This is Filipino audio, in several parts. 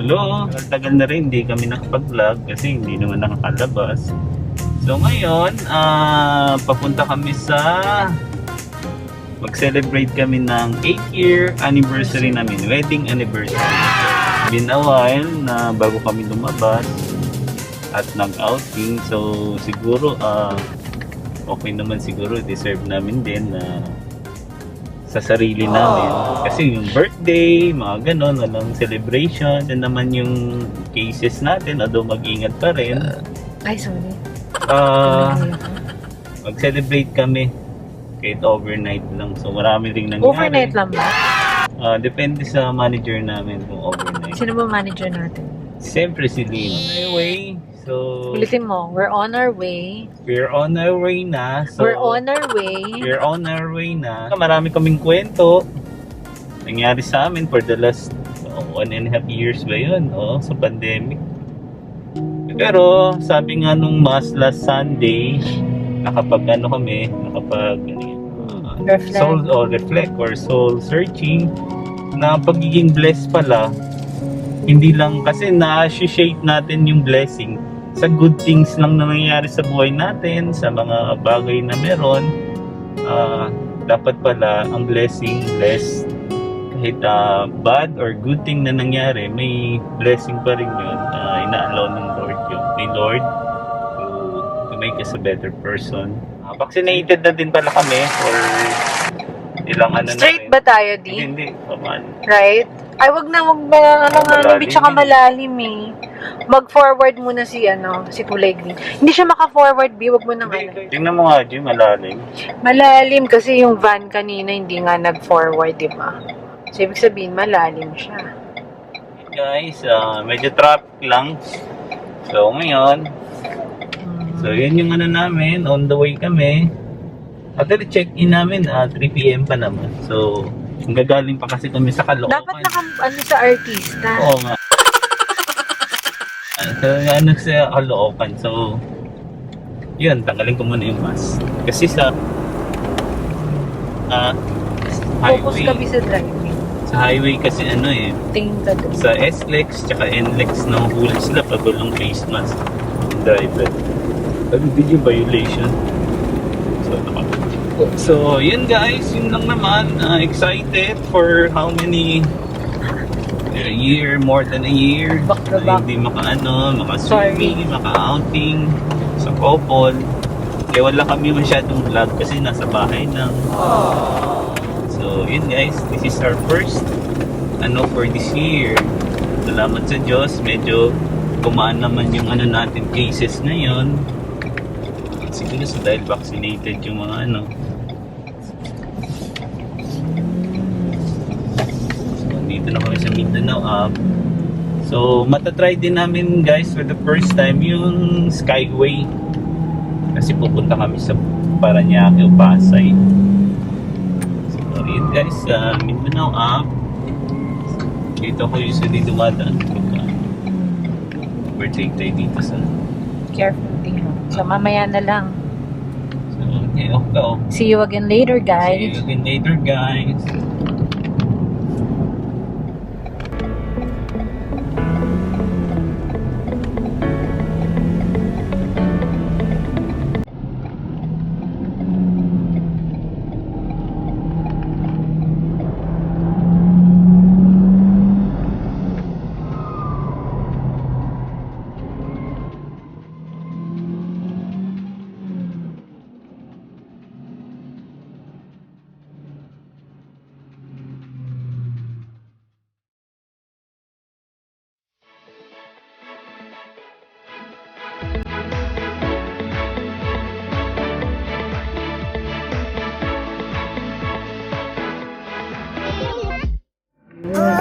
Hello, tagal na rin hindi kami nakapag-vlog kasi hindi naman nakakalabas. So ngayon, papunta kami sa mag-celebrate kami ng 8-year anniversary namin, wedding anniversary. Been a while na bago kami lumabas at nag-outing. So siguro okay naman siguro, deserve namin din na sa sarili namin. Kasi yung birthday, mga ganon, walang celebration. Yan naman yung cases natin, although mag-ingat pa rin. Ay, sorry. Mag-celebrate kami kahit overnight lang. So marami ring nangyari. Overnight lang ba? Depende sa manager namin kung overnight. Sino ba manager natin? Siyempre si Lynn. Anyway, so Ulitin mo, we're on our way. we're on our way na. So, We're on our way. we're on our way na. Marami kaming kwento nangyari sa amin for the last 1.5 years ba yun, sa pandemic. Pero sabi nga nung last Sunday, nakapag Reflect. reflect or soul searching na pagiging blessed pala, hindi lang kasi na-associate natin yung blessing sa good things lang na nangyayari sa buhay natin, sa mga bagay na meron. Dapat pala ang blessing, blessed, kahit bad or good thing na nangyari, may blessing pa rin yun. Ina-allow ng Lord yun. May Lord to make us a better person. Vaccinated na din pala kami for ilang Straight ba tayo, Di? Hindi. Right? Ay, wag na, hindi tsaka malalim eh. Mag-forward muna si Kulay Green. Hindi siya maka-forward, B. Wag mo nang Tingnan mo nga, Jim, malalim. Malalim kasi yung van kanina hindi nga nag-forward, di ba? So, ibig sabihin, malalim siya. Guys, medyo traffic lang. So, ngayon, yun yung namin, on the way kami. Actually, check-in namin, 3 PM pa naman. So, gagaling pa kasi kami sa Caloocan. Dapat sa artista. Oo nga. Sa Caloocan. So, yun, tanggalin ko muna yung mask. Kasi sa Focus highway. kami sa driving. Sa highway kasi Tingin ka doon. sa SLEX tsaka NLEX na huli sila pag walang face mask yung driver. Video violation. So, yun guys, yun lang naman. Excited for how many more than a year. Back to back. Hindi maka-swimming, maka-outing sa couple. Kaya wala kami masyadong vlog kasi nasa bahay na. So, yun guys, this is our first for this year. Salamat sa Diyos, medyo kumaan naman yung natin cases ngayon. Siguro dahil vaccinated yung mga So, dito na kami sa Mindanao. So, matatry din namin guys for the first time yung Skyway. Kasi pupunta kami sa Parañaque o Pasay. So, yun guys, Mindanao dito ko usually dumadaan pagka overtake tayo dito sa Careful din. So, mamaya na lang. So, okay. See you again later, See guys. you again later, guys.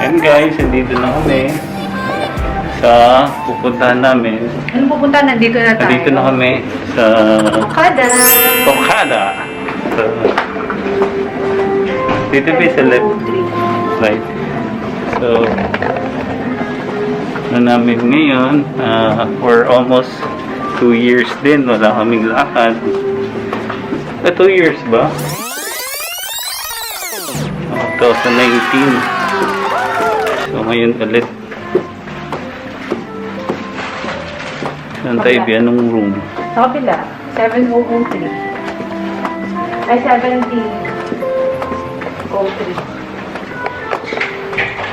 And guys, nandito na kami sa pupuntahan namin. Ano pupunta? Nandito na tayo. Nandito na kami sa Okada. Okada. So, dito ba sa left? Right. So, namin ngayon, for almost 2 years din, wala kaming lakad. 2 years ba? 2019. So ngayon ulit Saan tayo? Anong room? Sa kabila. 7003. Ay, 7003.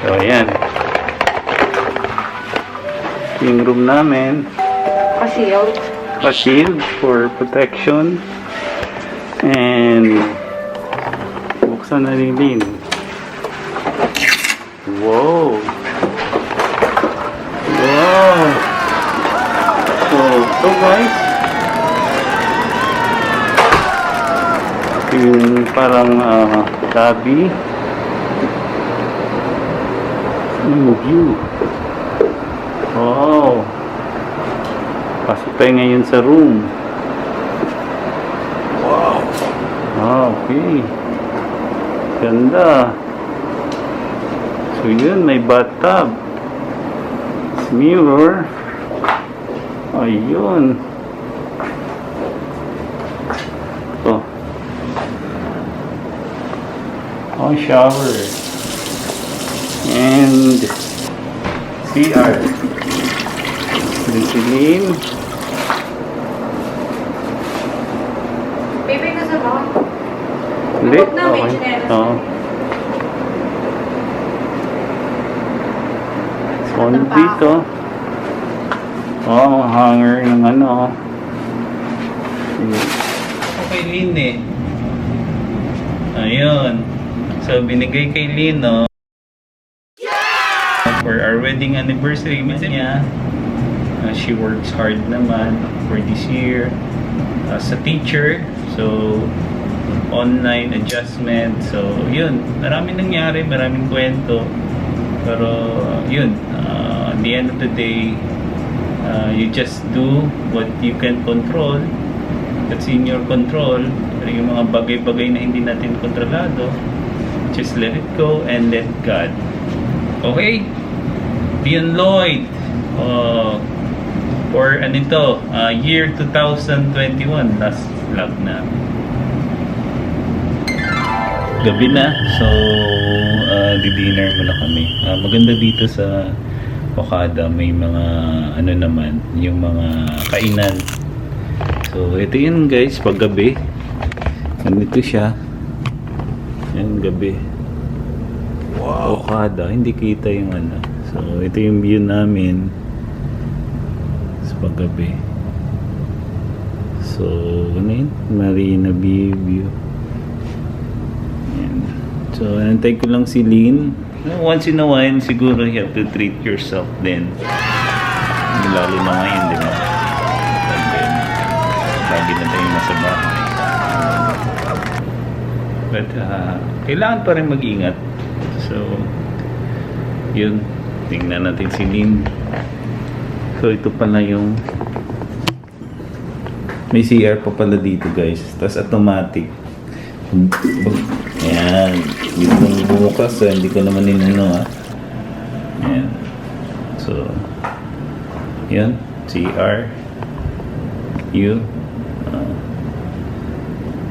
So, ayan. Yung room namin. Ka-shield. Pa-shield for protection. And buksan na rin din. Wow! Wow! So guys, yung parang lobby. Yung view. Wow! Pasok tayo ngayon sa room. Wow! Okay. Ganda. So yun, may bathtub. Mirror. Ayun. Oh. Oh, shower. And CR. Celine. Baby, gusto mo? Hindi. Huwag na, may Okay. chinelas. Oo. Phone dito. Oh, hanger ng ano. Okay, Lynn eh. Ayun. So, binigay kay Lynn, no? For our wedding anniversary niya. She works hard naman for this year as a teacher. So, online adjustment. So, yun. Maraming nangyari, maraming kwento. Pero, yun. At the end of the day, you just do what you can control. That's in your control. Pero yung mga bagay-bagay na hindi natin kontrolado, just let it go and let God. Okay? Dion Lloyd. For anito, year 2021, last vlog na. Gabi na, so di-dinner muna kami. Maganda dito sa Okada, may mga ano naman, yung mga kainan. So ito yun guys, pag gabi. Ganito siya. Yan gabi. Wow. Okada, hindi kita yung ano. So ito yung view namin sa paggabi. So ano yun? Marina Bay view. Yan. So antay ko lang si Lynn. Once in a while siguro you have to treat yourself din. Lalo na ngayon, di ba? And then lagi na tayong nasa bahay. But kailangan pa rin mag-ingat. So yun, tingnan natin si Lynn. So ito pala yung may CR pa pala dito guys, tapos automatic. Ayan, dito kong bumukas, hindi ko naman inano ayan. So yan, CR U.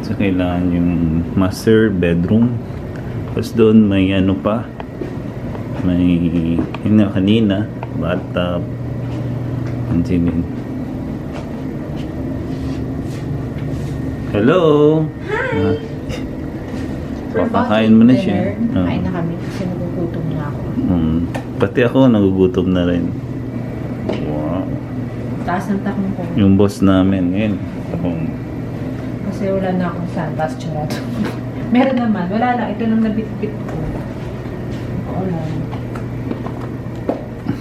So kailangan yung master bedroom. Tapos doon may ano pa, may yun na kanina, bathtub. Anjinin. Hello. Hi. Pakakain mo na siya. Kain na kami kasi nagugutom na ako. Pati ako nagugutom na rin. Wow. Taas ng takong ko. Yung boss namin, yun. Takong. Kasi wala na akong sandals, charot. Meron naman. Wala lang. Ito nang nabit-bit ko. Wala.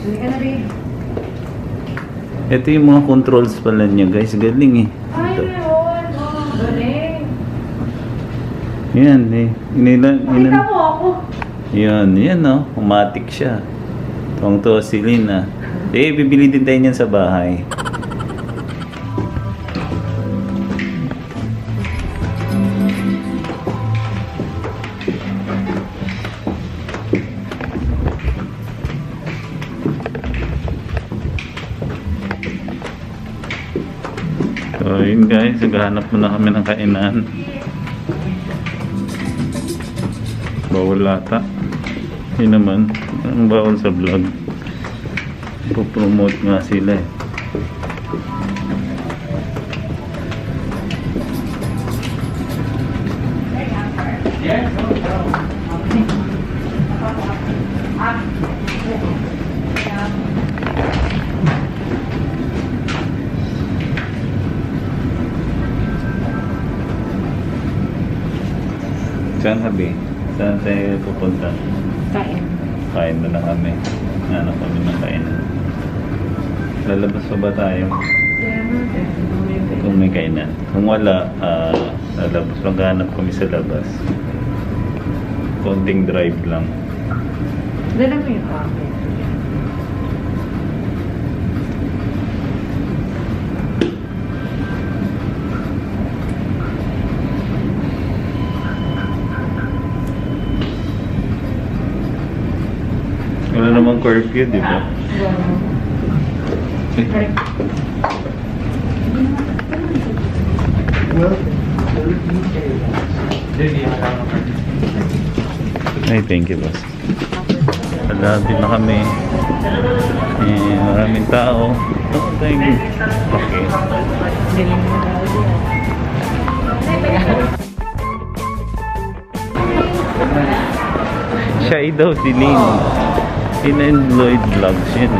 Hindi ka na, babe. Ito yung mga controls pala niya guys. Galing eh. Ay, Ito. meron. Oh, galing. Yan eh. Makita mo ako. Yan, yan oh. Automatic siya. Tuwang-tuwa si Lynn ah. Eh, bibili din tayo niyan sa bahay. So, yun guys, naghahanap muna kami ng kainan. Bawal lata. Yun naman, ang bawal sa vlog. Pupromote nga sila eh. Saan kami? Saan tayo pupunta? Kain. Kain na lang kami. Hanap kami ng kainan. Lalabas pa ba tayo? Kung may kainan. Kung wala, lalabas. Maghanap kami sa labas. Konting drive lang. Dala mo yung kape. Wala namang curfew, di ba? Ay, thank you, boss. Malapit na kami. Maraming tao. Oh, thank you. Okay. Siya daw si Lynn. Lynn and Lloyd Vlogs yun.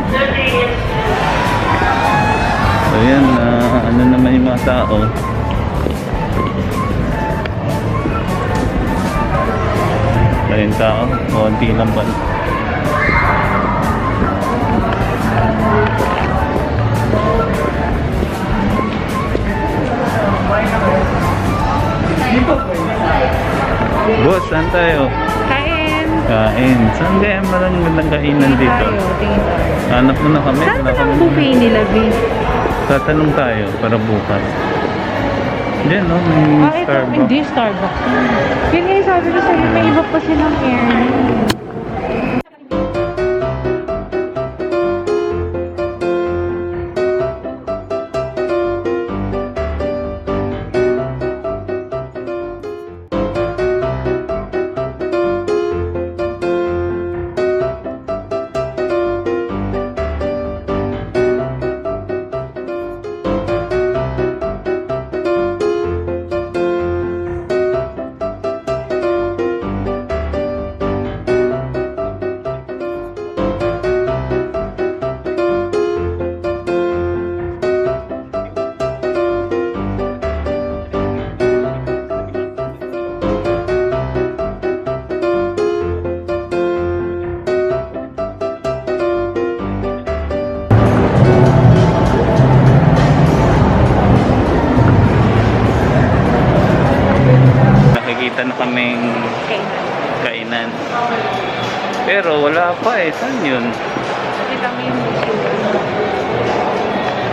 So yan, ano naman yung mga tao. Ayun tao, konti lang ba? Boss, saan tayo? Kain. Kain. Saan kaya magandang kainan dito? Tingin tayo. Hanap mo na kami. Saan Wala ba ang kami. buffet nila, B? Tatanong tayo para bukas. Diyan, no? May Ito, Starbucks. hindi Starbucks. Yun nga yung sabi ko sa'yo, may iba pa silang airline. Nakikita na kaming kainan. Pero wala pa eh. Saan yun? Kasi kami yung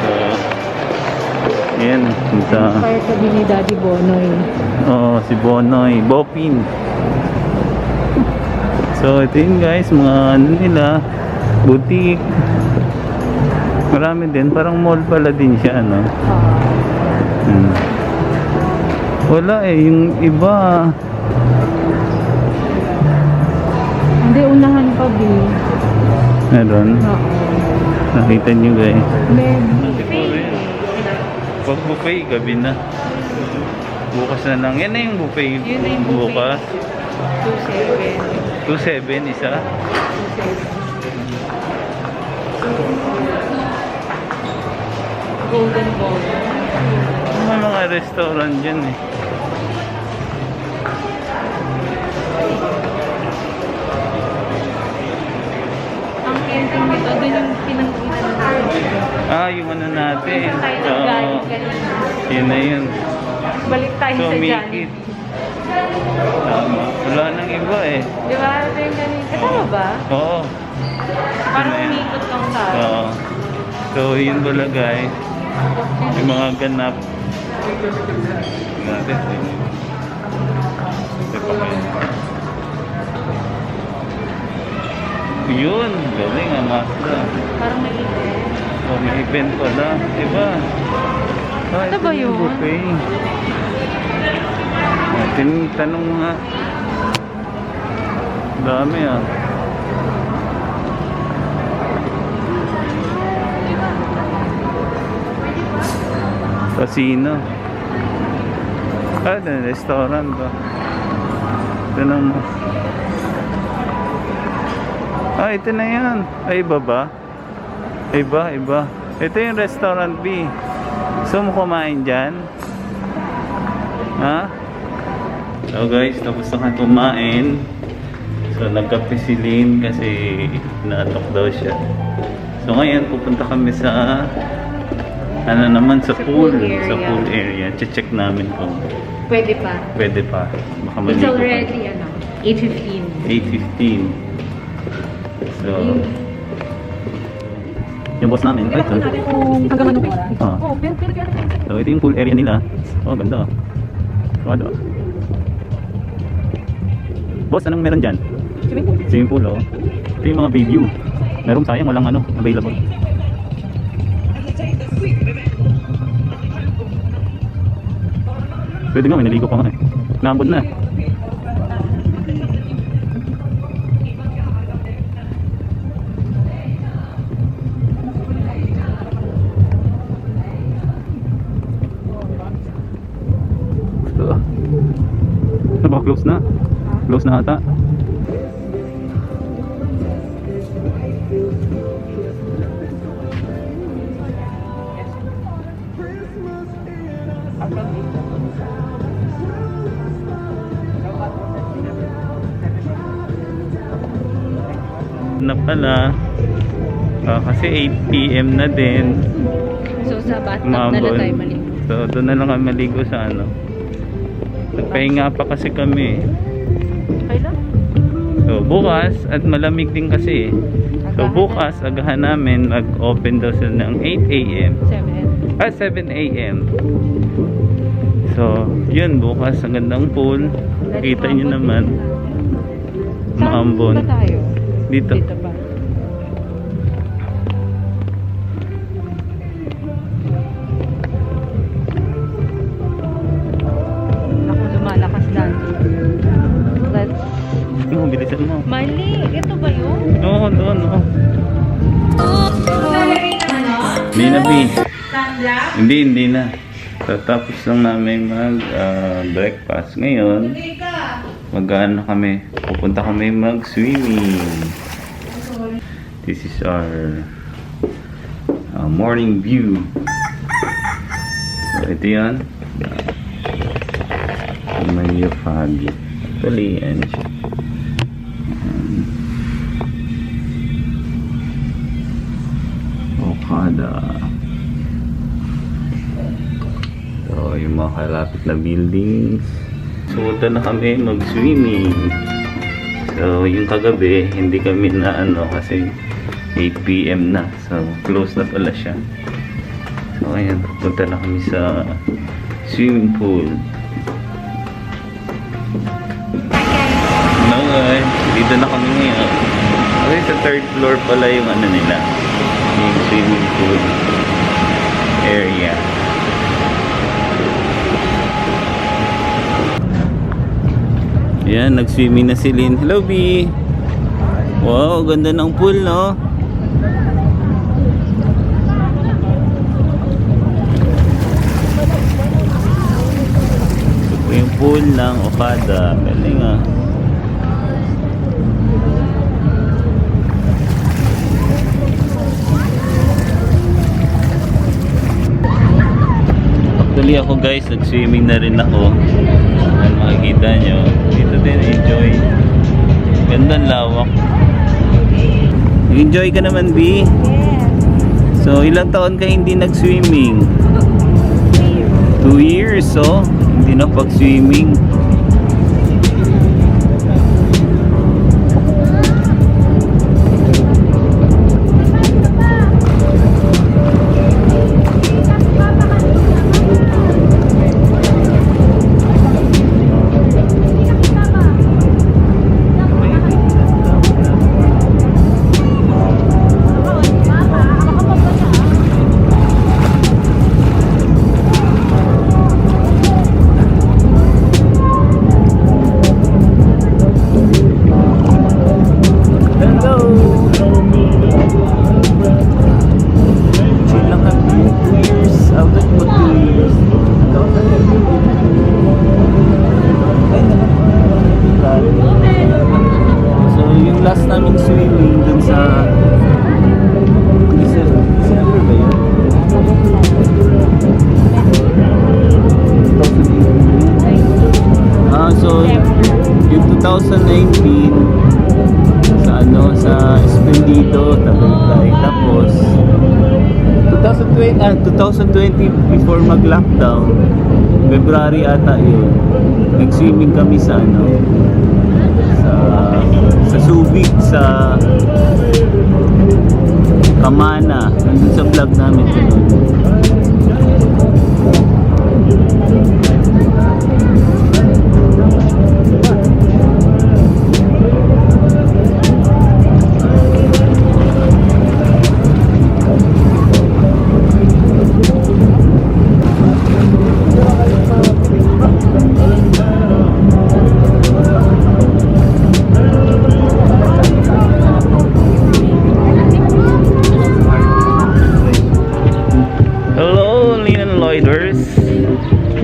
So, yan. Kaya sabi ni Daddy Bonoy. Oo, si Bonoy. Bopin. So, ito yun guys. Mga ano nila. Boutique. Marami din. Parang mall pala din siya, no? Wala eh. Yung iba. Hindi, unahan pa, B. Meron. Oo. Nakita nyo guys. May buffet. Pag buffet, gabi na. Bukas na lang. Yan na yung buffet. Yun na yung buffet. Bukas. 2.7. 2.7 isa. 2.7. Golden Ball. May mga restaurant dyan eh. Ang ending nito, doon yung pinangkinan natin. Yung ano natin. Tayo nag-galing kanina. Yun na yun. Balik tayo So, sa make Jollibee. it. Tama. Wala nang iba eh. Di ba? Ito yung ganun. Kasama ba? Oo. Parang Yun na yun. umikot kang tayo. Oo. So, yun pala guys. Yung mga ganap. Natin. Ito pa kayo. Yun. Galing ang Mazda. Parang may event. Oh, may event pala. Diba? Ito ba yun? Buffet. Tanong nga. Dami ah. Casino. Restaurant ba? Ito na mo. Ah, ito na yan. Ay, iba ba? Iba. Ito yung restaurant B. Gusto mo kumain dyan? Ha? So guys, tapos na kami kumain. So nagkape si Lynn kasi naatok daw siya. So ngayon pupunta kami sa ano naman sa pool area. Sa pool area. Check namin kung Pwede pa. pwede pa. Baka It's maligo pa. already, 8:15. 8:15. So yung boss namin. Ay, ito. Hanggang ano ba? Ah. So ito yung pool area nila. Oh, ganda. Ano? Boss, anong meron dyan? Swimming pool, oh. Ito yung mga bay view. Meron sayang, walang ano, available. Pwede nga, may naligo pa nga eh. Naambod na. Ito. Ito baka close na. Close na ata. Na pala kasi 8 PM na din. So sa bathtub na lang tayo maligo. So doon na lang kami maligo sa ano. Nagpahinga pa kasi kami. Okay lang? So bukas at malamig din kasi. So bukas agahan namin mag-open daw sila ng 8 AM. 7 AM. So yun, bukas ang gandang pool. Kita nyo naman. Maambon. Saan ba tayo? Dito. Dito ba? Ako lumalakas lang. Let's... Ano, bilisan mo. Mali! Ito ba yun? Oo, doon, oo. Hindi na, B. Hindi na. Tapos lang namin breakfast. Ngayon, mag-ano kami. Pupunta kami mag-swimming. This is our morning view. So, ito yan. Maria Fabio. Actually, yan siya. Okada. So, yung mga kalapit na buildings. So, punta na kami mag-swimming. So, yung kagabi, hindi kami na ano kasi 8 PM na. So, close na pala siya. So, ayan, punta na kami sa swimming pool. No, guys, dito na kami ngayon. Okay, sa third floor pala yung ano nila. Yung swimming pool area. Ayan, nag-swimming na si Lynn. Hello, B! Wow, ganda ng pool, no? Ito po yung pool ng Okada. Galing, ah. Actually ako guys, nag-swimming na rin ako. Ayan, makikita nyo. Dito din, enjoy. Gandang lawak. Enjoy ka naman, B? Yes. So, ilang taon ka hindi nag-swimming? 2 years, so hindi na pag-swimming. 2019 sa sa Escondido, Tagaytay. Tapos 2020 before mag-lockdown, February ata yun. Nag-swimming kami sa sa Subic, sa Kamana. Nandun sa vlog namin yun.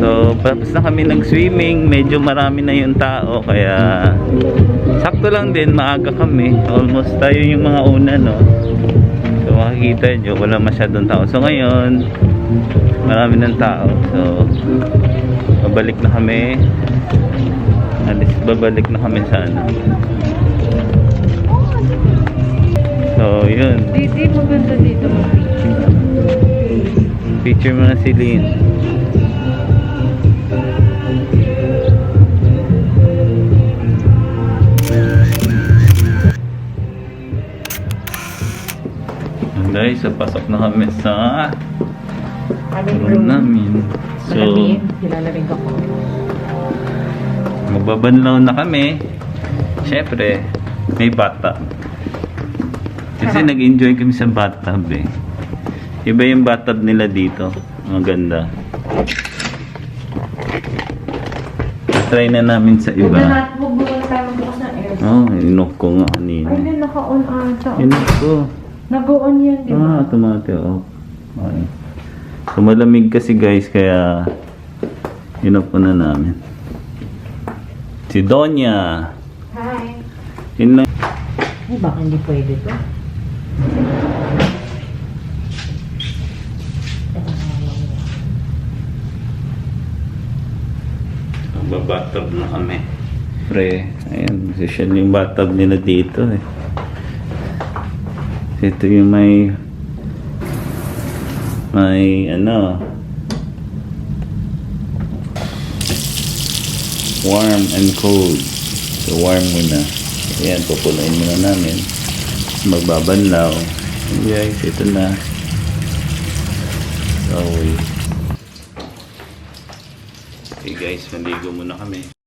So, tapos na kami nag-swimming, medyo marami na yung tao, kaya sakto lang din, maaga kami. Almost tayo yung mga una, no? So, makikita nyo, wala masyadong tao. So, ngayon, marami ng tao. So, babalik na kami. Babalik na kami sa So, yun. Dito, maganda dito mag-picture. Picture mo na si Lynn. Guys, so pasok na kami sa room namin. So, Nilalamig ako. magbabanlaw na kami. Syempre, may bathtub. Kasi nag-enjoy kami sa bathtub eh. Iba yung bathtub nila dito. Maganda. Try na namin sa iba. Magbukas tayo magbukas ng air. Oh, inok ko nga kanina. Ay, hindi naka-on ata. Inok ko. Nag-on yan, di ba? Automatic off. Okay. So, malamig kasi guys, kaya inok ko na namin. Si Donya. Hi. Yun lang. Ay, baka hindi pwede to. Magbabathtub na kami. Pre, ayan, social yung bathtub nila dito eh. Ito yung may warm and cold. So warm muna. Ayan, pupulain muna namin. Magbabanlaw. Guys, ito na. So, okay guys, maligo muna kami.